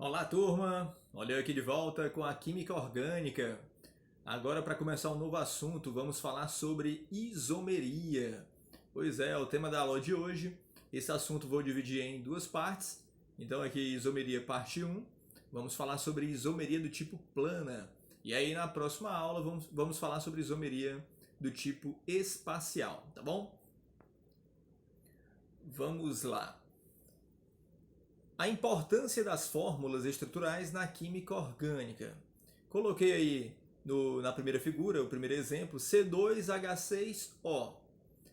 Olá, turma! Olha eu aqui de volta com a química orgânica. Agora, para começar um novo assunto, vamos falar sobre isomeria. Pois é o tema da aula de hoje. Esse assunto vou dividir em duas partes. Então, aqui, isomeria parte 1. Vamos falar sobre isomeria do tipo plana. E aí, na próxima aula, vamos falar sobre isomeria do tipo espacial, tá bom? Vamos lá. A importância das fórmulas estruturais na química orgânica. Coloquei aí na primeira figura, o primeiro exemplo, C2H6O.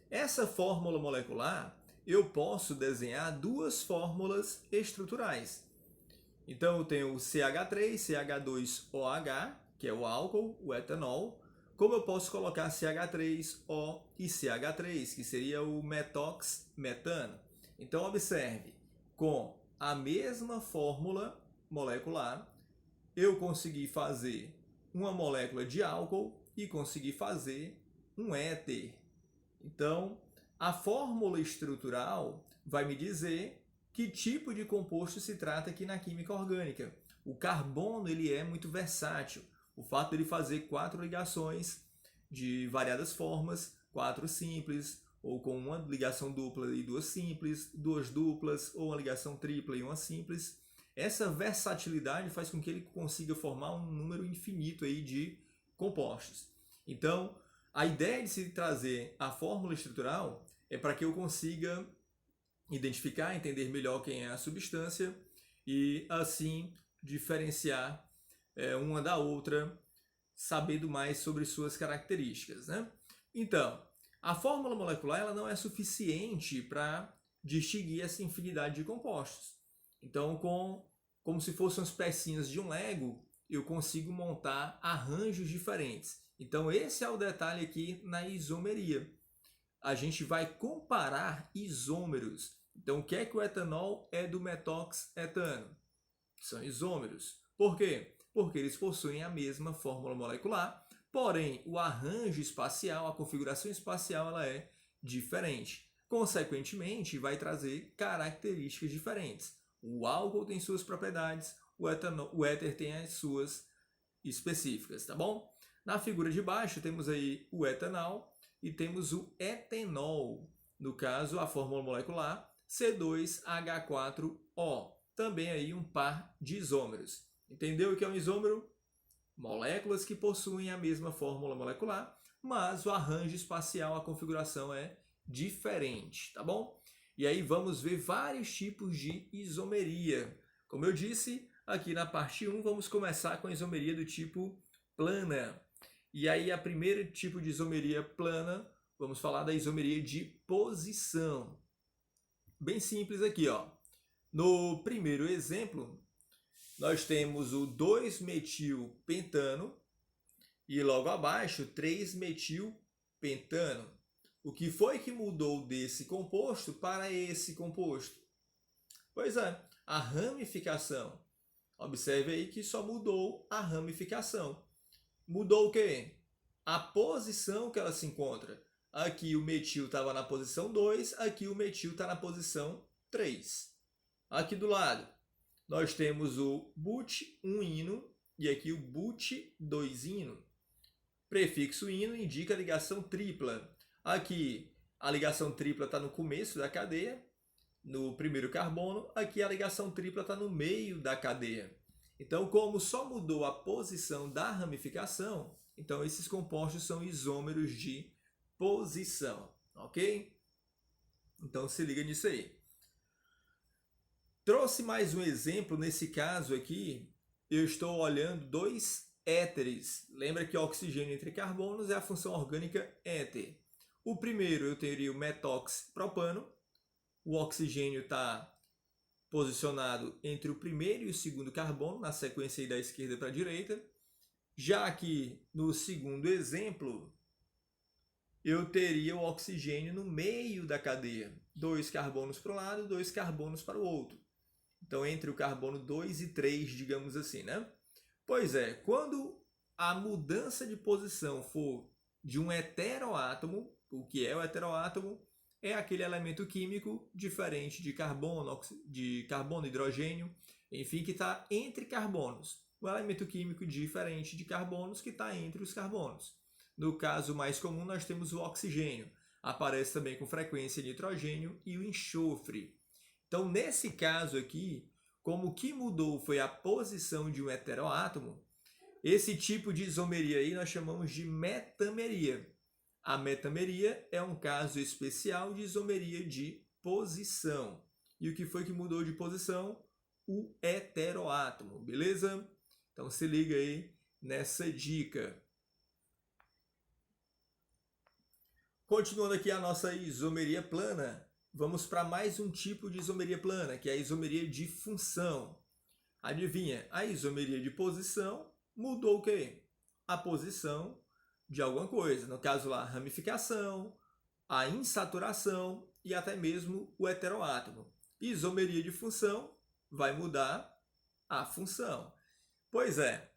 Essa fórmula molecular, eu posso desenhar duas fórmulas estruturais. Então eu tenho o CH3, CH2OH, que é o álcool, o etanol, como eu posso colocar CH3O e CH3, que seria o metox-metano. Então observe, com a mesma fórmula molecular, eu consegui fazer uma molécula de álcool e consegui fazer um éter. Então, a fórmula estrutural vai me dizer que tipo de composto se trata aqui na química orgânica. O carbono ele é muito versátil. O fato de ele fazer 4 ligações de variadas formas, 4 simples, ou com uma ligação dupla e 2 simples, 2 duplas, ou uma ligação tripla e uma simples. Essa versatilidade faz com que ele consiga formar um número infinito aí de compostos. Então, a ideia de se trazer a fórmula estrutural é para que eu consiga identificar, entender melhor quem é a substância e assim diferenciar uma da outra, sabendo mais sobre suas características, né? Então, a fórmula molecular ela não é suficiente para distinguir essa infinidade de compostos. Então, como se fossem as pecinhas de um Lego, eu consigo montar arranjos diferentes. Então, esse é o detalhe aqui na isomeria. A gente vai comparar isômeros. Então, o que é que o etanol é do metox-etano? São isômeros. Por quê? Porque eles possuem a mesma fórmula molecular, porém o arranjo espacial, a configuração espacial, ela é diferente. Consequentemente, vai trazer características diferentes. O álcool tem suas propriedades, o éter tem as suas específicas, tá bom? Na figura de baixo temos aí o etanol e temos o etenol. No caso, a fórmula molecular C2H4O. Também aí um par de isômeros. Entendeu o que é um isômero? Moléculas que possuem a mesma fórmula molecular, mas o arranjo espacial, a configuração é diferente, tá bom? E aí vamos ver vários tipos de isomeria. Como eu disse, aqui na parte 1 vamos começar com a isomeria do tipo plana. E aí a primeiro tipo de isomeria plana, vamos falar da isomeria de posição. Bem simples aqui, ó. No primeiro exemplo, nós temos o 2-metilpentano e logo abaixo 3-metilpentano. O que foi que mudou desse composto para esse composto? Pois é, a ramificação. Observe aí que só mudou a ramificação. Mudou o quê? A posição que ela se encontra. Aqui o metil estava na posição 2, aqui o metil está na posição 3. Aqui do lado, nós temos o but-1-ino e aqui o but-2-ino. Prefixo ino indica ligação tripla. Aqui a ligação tripla está no começo da cadeia, no primeiro carbono. Aqui a ligação tripla está no meio da cadeia. Então, como só mudou a posição da ramificação, então esses compostos são isômeros de posição, ok? Então se liga nisso aí. Trouxe mais um exemplo, nesse caso aqui, eu estou olhando dois éteres. Lembra que oxigênio entre carbonos é a função orgânica éter. O primeiro eu teria o metox-propano, o oxigênio está posicionado entre o primeiro e o segundo carbono, na sequência aí da esquerda para a direita. Já aqui no segundo exemplo, eu teria o oxigênio no meio da cadeia. 2 carbonos para um lado, 2 carbonos para o outro. Então, entre o carbono 2 e 3, digamos assim, né? Pois é, quando a mudança de posição for de um heteroátomo, o que é o heteroátomo? é aquele elemento químico diferente de carbono, hidrogênio, enfim, que está entre carbonos. Um elemento químico diferente de carbonos que está entre os carbonos. No caso mais comum, nós temos o oxigênio. Aparece também com frequência nitrogênio e o enxofre. Então, nesse caso aqui, como o que mudou foi a posição de um heteroátomo, esse tipo de isomeria aí nós chamamos de metameria. A metameria é um caso especial de isomeria de posição. E o que foi que mudou de posição? O heteroátomo, beleza? Então se liga aí nessa dica. Continuando aqui a nossa isomeria plana, vamos para mais um tipo de isomeria plana, que é a isomeria de função. Adivinha, a isomeria de posição mudou o quê? A posição de alguma coisa. No caso lá, a ramificação, a insaturação e até mesmo o heteroátomo. Isomeria de função vai mudar a função. Pois é.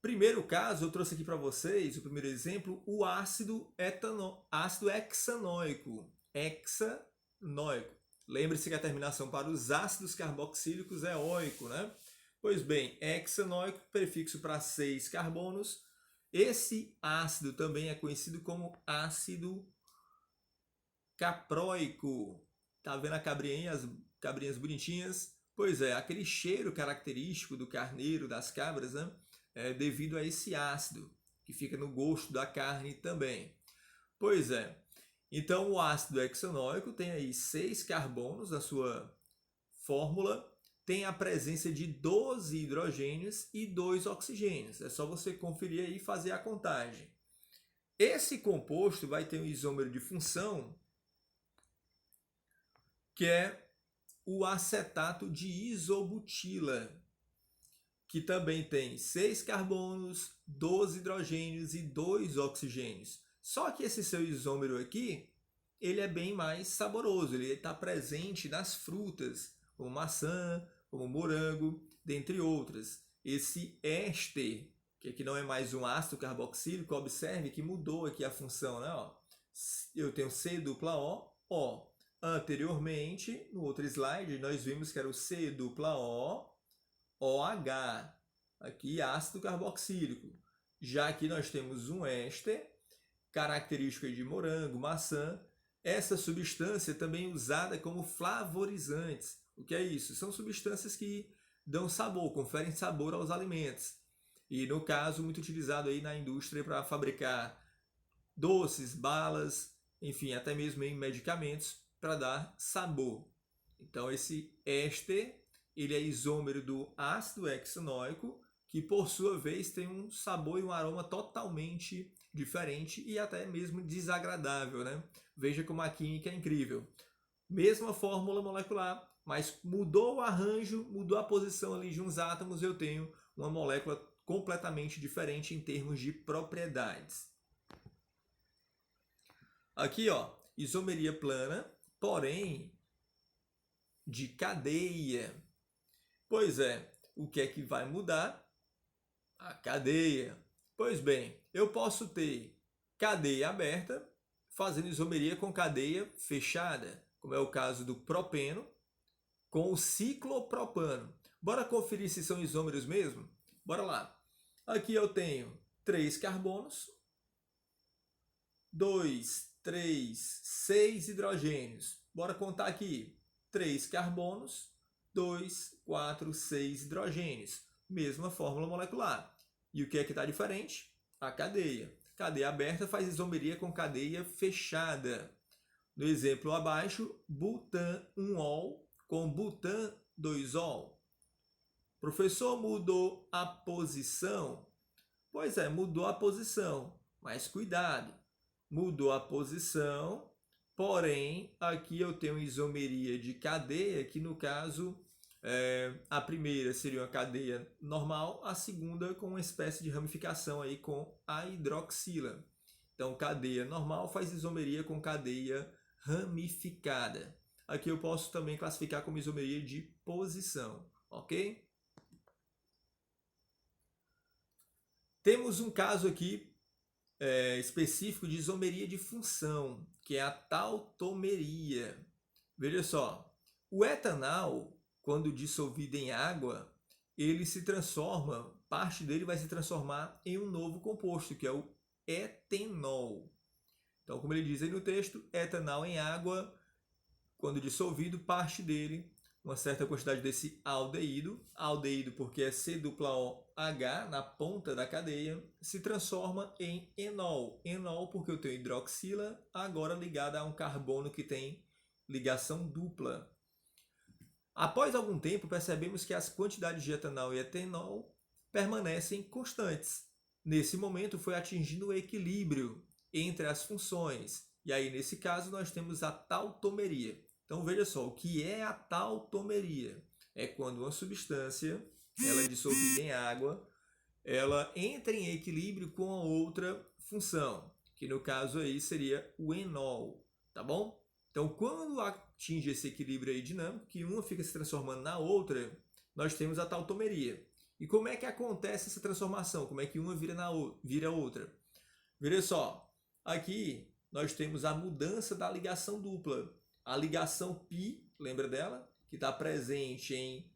Primeiro caso, eu trouxe aqui para vocês, o primeiro exemplo, o ácido hexanoico. Hexanoico. Lembre-se que a terminação para os ácidos carboxílicos é oico, né? Pois bem, hexanoico, prefixo para 6 carbonos. Esse ácido também é conhecido como ácido caproico. Tá vendo a cabrinha, as cabrinhas bonitinhas? Pois é, aquele cheiro característico do carneiro, das cabras, né? É devido a esse ácido, que fica no gosto da carne também. Pois é, então o ácido hexanoico tem aí 6 carbonos na sua fórmula, tem a presença de 12 hidrogênios e 2 oxigênios. É só você conferir aí e fazer a contagem. Esse composto vai ter um isômero de função, que é o acetato de isobutila, que também tem 6 carbonos, 12 hidrogênios e 2 oxigênios. Só que esse seu isômero aqui, ele é bem mais saboroso, ele está presente nas frutas, como maçã, como morango, dentre outras. Esse éster, que aqui não é mais um ácido carboxílico, observe que mudou aqui a função, né? Ó, eu tenho C-O, O. Anteriormente, no outro slide, nós vimos que era o C-O, OH, aqui ácido carboxílico. Já aqui nós temos um éster, característico de morango, maçã. Essa substância também é usada como flavorizantes. O que é isso? São substâncias que dão sabor, conferem sabor aos alimentos. E no caso, muito utilizado aí na indústria para fabricar doces, balas, enfim, até mesmo em medicamentos para dar sabor. Então esse éster, ele é isômero do ácido hexanoico, que por sua vez tem um sabor e um aroma totalmente diferente e até mesmo desagradável, né? Veja como a química é incrível. Mesma fórmula molecular, mas mudou o arranjo, mudou a posição ali de uns átomos, eu tenho uma molécula completamente diferente em termos de propriedades. Aqui, ó, isomeria plana, porém de cadeia. Pois é, o que é que vai mudar? A cadeia. Pois bem, eu posso ter cadeia aberta, fazendo isomeria com cadeia fechada, como é o caso do propeno com o ciclopropano. Bora conferir se são isômeros mesmo? Bora lá. Aqui eu tenho 3 carbonos, 2, 3, 6 hidrogênios. Bora contar aqui. 3 carbonos, 2, 4, 6 hidrogênios. Mesma fórmula molecular. E o que é que está diferente? A cadeia. Cadeia aberta faz isomeria com cadeia fechada. No exemplo abaixo, butan 1-ol com butan 2-ol. Professor, mudou a posição? Pois é, mudou a posição. Mas cuidado, mudou a posição, porém, aqui eu tenho isomeria de cadeia, que no caso, a primeira seria uma cadeia normal, a segunda com uma espécie de ramificação aí com a hidroxila. Então, cadeia normal faz isomeria com cadeia ramificada. Aqui eu posso também classificar como isomeria de posição, ok? Temos um caso aqui específico de isomeria de função, que é a tautomeria. Veja só, o etanol, quando dissolvido em água, ele se transforma, parte dele vai se transformar em um novo composto, que é o etenol. Então, como ele diz aí no texto, etanol em água, quando dissolvido, parte dele, uma certa quantidade desse aldeído porque é C-O-H na ponta da cadeia, se transforma em enol. Enol porque eu tenho hidroxila, agora ligada a um carbono que tem ligação dupla. Após algum tempo, percebemos que as quantidades de etanol e etenol permanecem constantes. Nesse momento, foi atingindo o equilíbrio entre as funções. E aí, nesse caso, nós temos a tautomeria. Então, veja só, o que é a tautomeria? É quando uma substância, ela é dissolvida em água, ela entra em equilíbrio com a outra função, que no caso aí seria o enol, tá bom? Então, quando atinge esse equilíbrio aí dinâmico, que uma fica se transformando na outra, nós temos a tautomeria. E como é que acontece essa transformação? Como é que uma vira outra? Veja só, aqui nós temos a mudança da ligação dupla. A ligação π, lembra dela? Que está presente em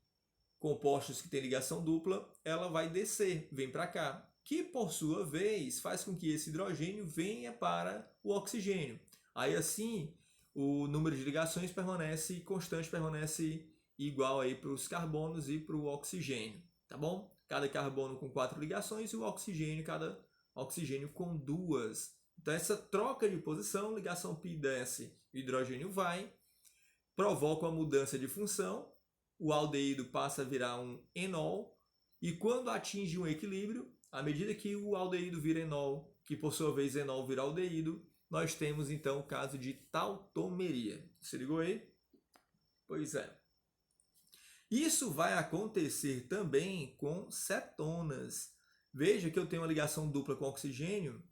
compostos que têm ligação dupla, ela vai descer, vem para cá. Que, por sua vez, faz com que esse hidrogênio venha para o oxigênio. Aí, assim, o número de ligações permanece constante, permanece igual aí para os carbonos e para o oxigênio, tá bom? Cada carbono com 4 ligações e o oxigênio, cada oxigênio com 2. Então, essa troca de posição, ligação π desce, o hidrogênio vai, provoca uma mudança de função, o aldeído passa a virar um enol, e quando atinge um equilíbrio, à medida que o aldeído vira enol, que por sua vez enol vira aldeído, nós temos então o caso de tautomeria. Se ligou aí? Pois é. Isso vai acontecer também com cetonas. Veja que eu tenho uma ligação dupla com oxigênio,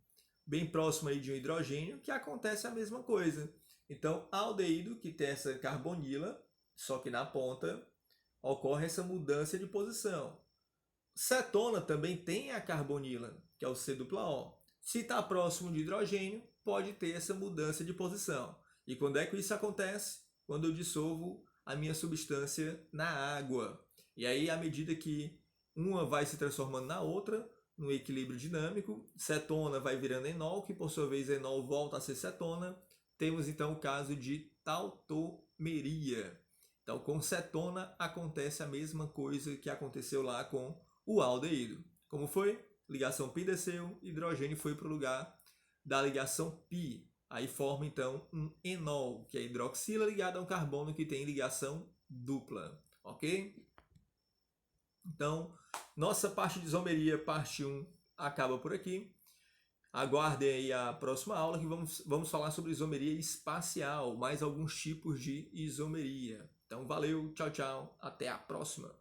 bem próximo aí de um hidrogênio, que acontece a mesma coisa. Então, aldeído, que tem essa carbonila, só que na ponta, ocorre essa mudança de posição. Cetona também tem a carbonila, que é o C-O. Se está próximo de hidrogênio, pode ter essa mudança de posição. E quando é que isso acontece? Quando eu dissolvo a minha substância na água. E aí, à medida que uma vai se transformando na outra, no equilíbrio dinâmico, cetona vai virando enol, que por sua vez enol volta a ser cetona. Temos então o caso de tautomeria. Então, com cetona acontece a mesma coisa que aconteceu lá com o aldeído. Como foi? Ligação π desceu, hidrogênio foi para o lugar da ligação π. Aí forma então um enol, que é hidroxila ligada a um carbono que tem ligação dupla. Ok? Então, nossa parte de isomeria, parte 1, acaba por aqui. Aguardem aí a próxima aula que vamos falar sobre isomeria espacial, mais alguns tipos de isomeria. Então, valeu, tchau, tchau, até a próxima.